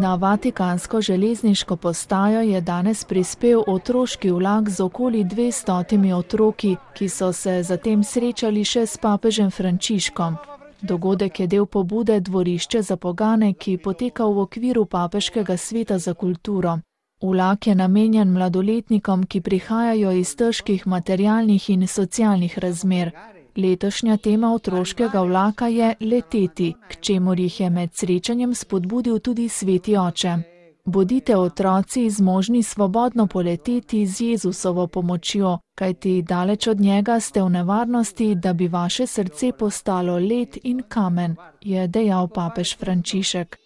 Na vatikansko železniško postajo je danes prispel otroški vlak z okoli 200 otroki, ki so se zatem srečali še s papežem Frančiškom. Dogodek je del pobude Dvorišče za pogane, ki poteka v okviru Papeškega sveta za kulturo. Vlak je namenjen mladoletnikom, ki prihajajo iz težkih materialnih in socialnih razmer. Letošnja tema otroškega vlaka je leteti, k čemur jih je med srečanjem spodbudil tudi sveti oče. Bodite otroci zmožni svobodno poleteti z Jezusovo pomočjo, kajti daleč od njega ste v nevarnosti, da bi vaše srce postalo led in kamen, je dejal papež Frančišek.